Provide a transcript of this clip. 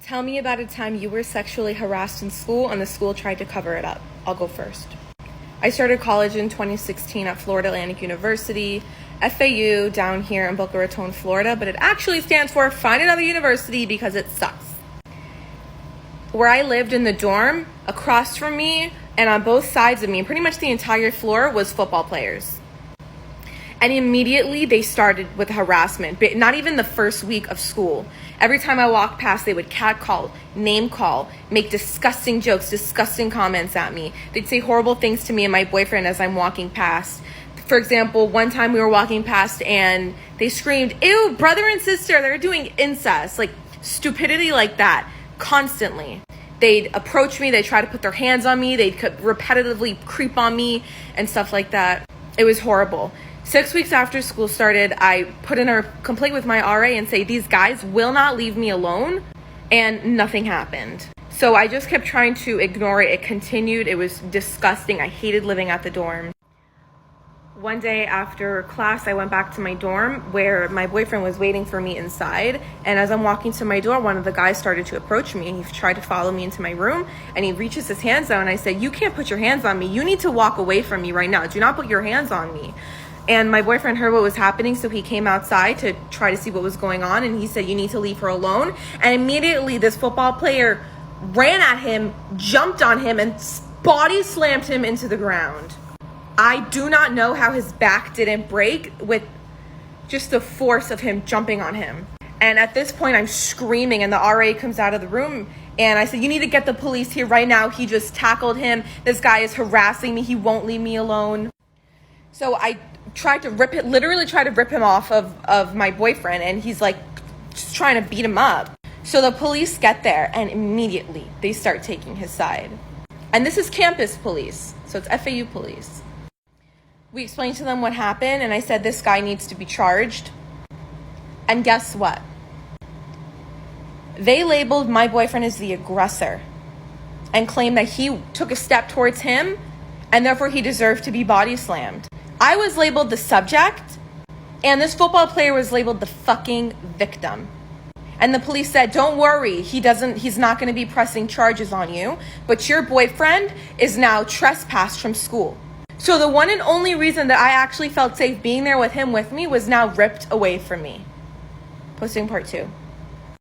Tell me about a time you were sexually harassed in school and the school tried to cover it up. I'll go first. I started college in 2016 at Florida Atlantic University, FAU, down here in Boca Raton, Florida, but it actually stands for Find Another University because it sucks. Where I lived in the dorm, across from me and on both sides of me, pretty much the entire floor was football players. And immediately they started with harassment, but not even the first week of school. Every time I walked past, they would catcall, name call, make disgusting jokes, disgusting comments at me. They'd say horrible things to me and my boyfriend as I'm walking past. For example, one time we were walking past and they screamed, "Ew, brother and sister, they're doing incest." Like stupidity like that, constantly. They'd approach me, they'd try to put their hands on me, they'd repetitively creep on me and stuff like that. It was horrible. 6 weeks after school started, I put in a complaint with my RA and say, these guys will not leave me alone, and nothing happened. So I just kept trying to ignore it. It continued. It was disgusting. I hated living at the dorm. One day after class, I went back to my dorm where my boyfriend was waiting for me inside. And as I'm walking to my door, one of the guys started to approach me and he tried to follow me into my room and he reaches his hands out and I said, "You can't put your hands on me. You need to walk away from me right now. Do not put your hands on me." And my boyfriend heard what was happening, so he came outside to try to see what was going on, and he said, "You need to leave her alone." And immediately this football player ran at him, jumped on him, and body slammed him into the ground. I do not know how his back didn't break with just the force of him jumping on him. And at this point, I'm screaming, and the RA comes out of the room, and I said, "You need to get the police here right now. He just tackled him. This guy is harassing me. He won't leave me alone." So I literally tried to rip him off of my boyfriend, and he's like just trying to beat him up. So the police get there and immediately they start taking his side. And this is campus police, so it's FAU police. We explained to them what happened and I said, this guy needs to be charged. And guess what? They labeled my boyfriend as the aggressor and claimed that he took a step towards him and therefore he deserved to be body slammed. I was labeled the subject, and this football player was labeled the fucking victim. And the police said, "Don't worry, he's not going to be pressing charges on you, but your boyfriend is now trespassed from school." So the one and only reason that I actually felt safe being there with him with me was now ripped away from me. Posting part 2.